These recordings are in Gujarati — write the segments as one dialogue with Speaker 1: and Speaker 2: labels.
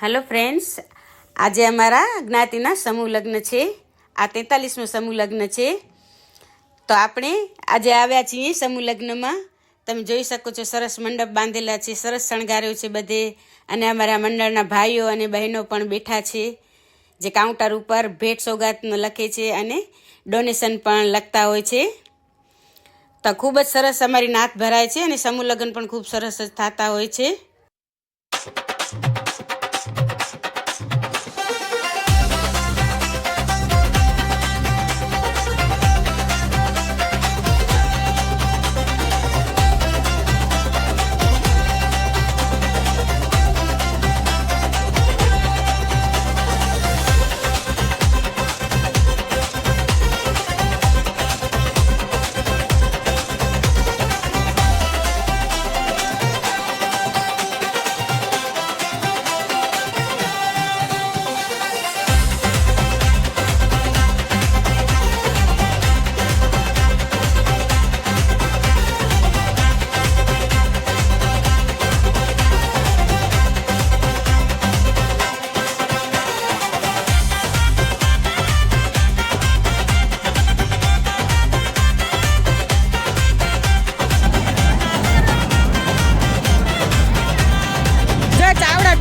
Speaker 1: હેલો ફ્રેન્ડ્સ, આજે અમારા જ્ઞાતિના સમૂહ લગ્ન છે. આ 43મું સમૂહ લગ્ન છે. તો આપણે આજે આવ્યા છીએ સમૂહ લગ્નમાં. તમે જોઈ શકો છો, સરસ મંડપ બાંધેલા છે, સરસ શણગાર્યો છે બધે. અને અમારા મંડળના ભાઈઓ અને બહેનો પણ બેઠા છે, જે કાઉન્ટર ઉપર ભેટ સોગાત લખે છે અને ડોનેશન પણ લખતા હોય છે. તો ખૂબ જ સરસ અમારી નાત ભરાય છે અને સમૂહ લગ્ન પણ ખૂબ સરસ જ થતા હોય છે.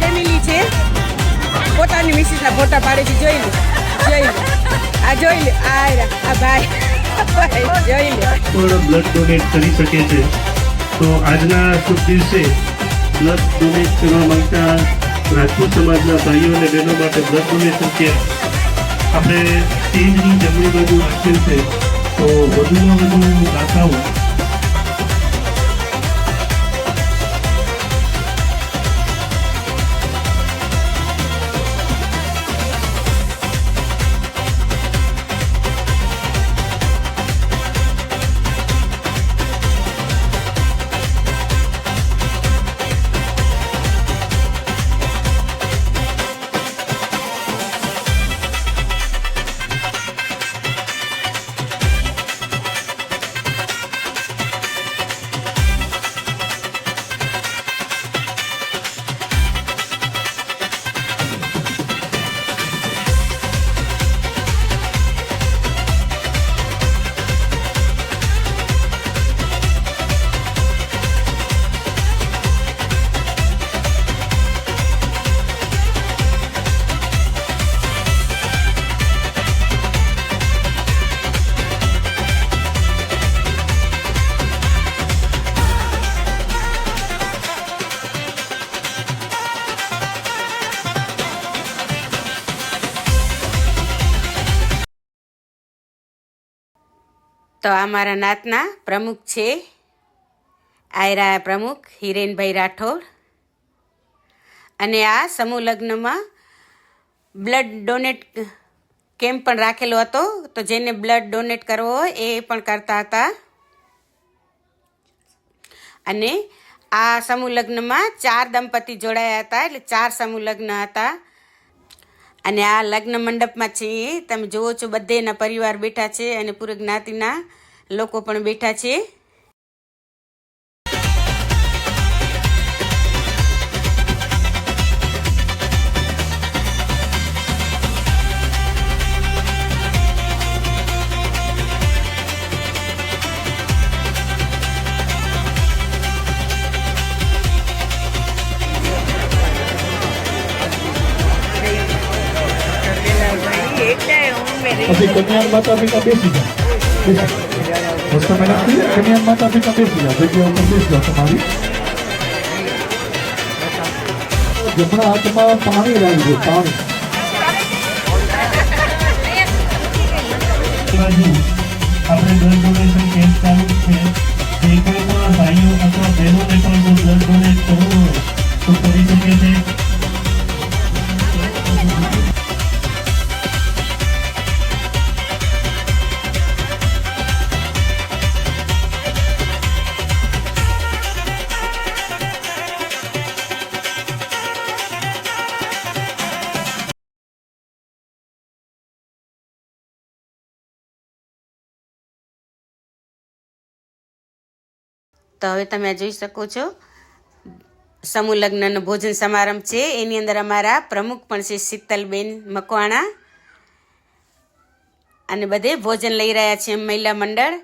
Speaker 1: ફેમિલી છે, પોતાની મિસિસના ફોટા પાડે છે. જોઈ લે આ જોઈ લે આ ભાઈ જોઈ લે.
Speaker 2: પણ બ્લડ ડોનેટ કરી શકે છે. તો આજના શુભ દિવસે બ્લડ ડોનેટ કરવા માંગતા રાજપૂત સમાજના ભાઈઓ અને બહેનો માટે બ્લડ ડોનેશન કેમ્પ આપણે સ્ટેજની જમણી બાજુ રાખેલ છે. તો વધુમાં વધુ દાતાઓ
Speaker 1: તો આ મારા નાતના પ્રમુખ છે, આયરા પ્રમુખ હિરેનભાઈ રાઠોડ. અને આ સમૂહ લગ્નમાં બ્લડ ડોનેટ કેમ્પ પણ રાખેલો હતો. તો જેને બ્લડ ડોનેટ કરવો હોય એ પણ કરતા હતા. અને આ સમૂહ લગ્નમાં 4 દંપતી જોડાયા હતા, એટલે 4 સમૂહ લગ્ન હતા. અને આ લગ્ન મંડપમાં છે, તમે જુઓ છો બધેના પરિવાર બેઠા છે અને પૂરી જ્ઞાતિના લોકો પણ બેઠા છે.
Speaker 3: પછી કન્યા માતા પિતા બેસી જાઓ. તમે નથી કન્યા માતા પિતા બેસી જાઓ, જગ્યા ઉપર બેસી જાઓ તમારી. જમણા હાથમાં પાણી રાખજો, પાણી.
Speaker 2: આપણે બ્લડ ડોનેશન કેમ્પ ચાલુ છે. જે કોઈ પણ ભાઈઓ અથવા બહેનોને પણ બ્લડ ડોનેટ કરવું હોય તો કરી શકે છે.
Speaker 1: તો હવે તમે જોઈ શકો છો, સમૂહ લગ્નનો ભોજન સમારંભ છે. એની અંદર અમારા પ્રમુખ પણ છે શીતલબેન મકવાણા, અને બધે ભોજન લઈ રહ્યા છે મહિલા મંડળ.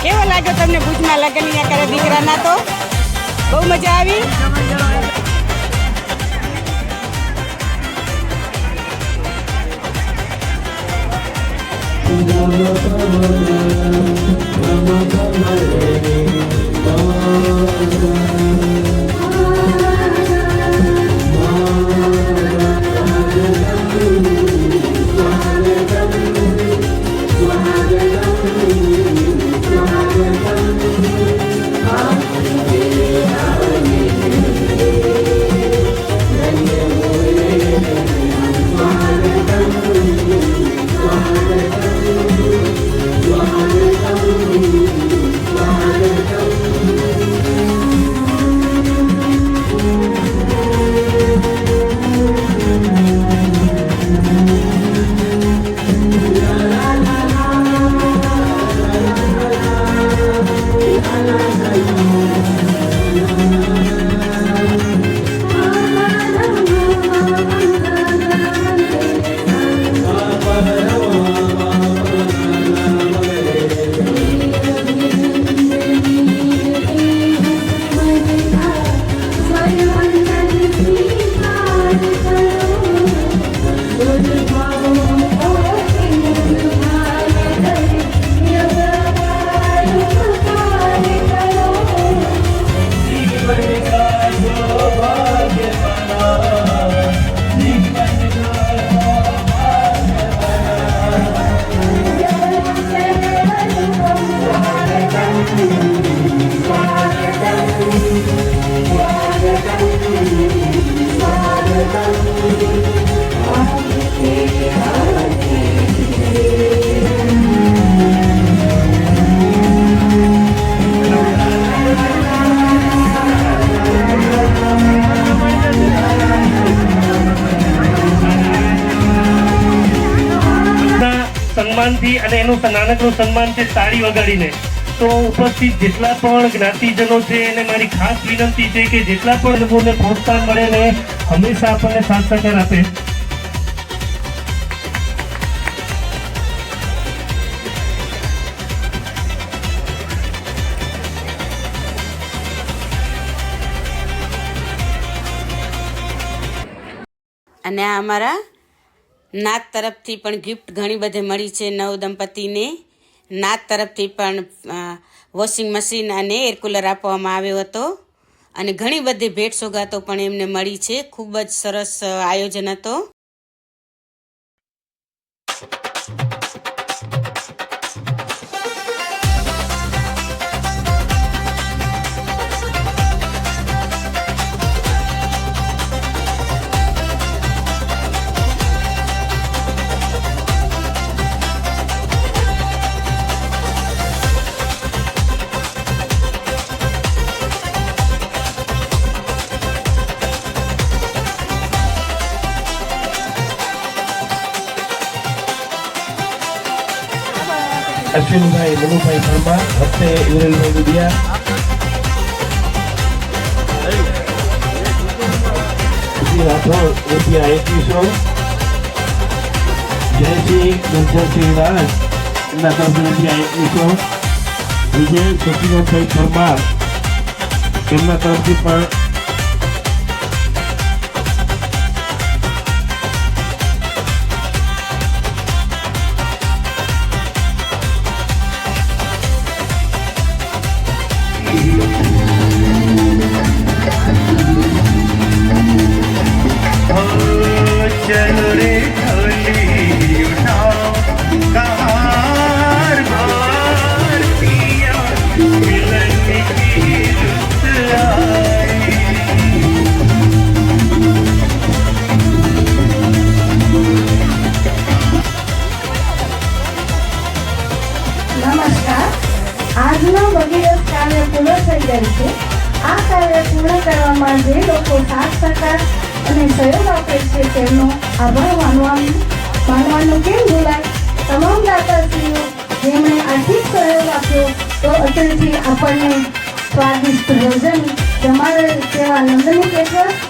Speaker 1: કેવો લાગ્યો તમને ભુજમાં લગ્ન અહીંયા કરે દીકરાના? તો બહુ મજા આવી.
Speaker 2: સન્માનથી અને એનું નાનકડું સન્માન છે તાળી વગાડીને. તો ઉપસ્થિત જેટલા પણ જ્ઞાતિજનો છે એને મારી ખાસ વિનંતી છે કે જેટલા પણ લોકોને પ્રોત્સાહન મળે ને હંમેશા આપણને સાથ સહકાર આપે.
Speaker 1: અને આ અમારા નાત તરફથી પણ ગિફ્ટ ઘણી બધી મળી છે. નવ દંપતીને નાત તરફથી પણ વોશિંગ મશીન અને એર કુલર આપવામાં આવ્યો હતો, અને ઘણી બધી ભેટ સોગાતો પણ એમને મળી છે. ખૂબ જ સરસ આયોજન હતો.
Speaker 3: અશ્વિનભાઈ મનુભાઈ પરમાર, હપ્તે યુરેલભાઈ દુધિયા, રાઠોડ રૂપિયા 2100, જયસિંહ ગુંજરસિંહ રાજ એમના તરફથી રૂપિયા 2100, વિજય સચિનભાઈ પરમાર એમના તરફથી પણ
Speaker 4: આજનો ભગીરથ કાર્ય પૂર્ણ થઈ જાય છે. આ કાર્ય પૂર્ણ કરવામાં જે લોકો સાથ સહકાર અને સહયોગ આપે છે તેમનો આભાર માનવાનું કેમ ભૂલાય. તમામ દાતાશ્રીઓ જેમણે આર્થિક સહયોગ આપ્યો તો અત્રેથી આપણને સ્વાદિષ્ટ ભોજન જમાડે તેવા નંદની કેટરર્સ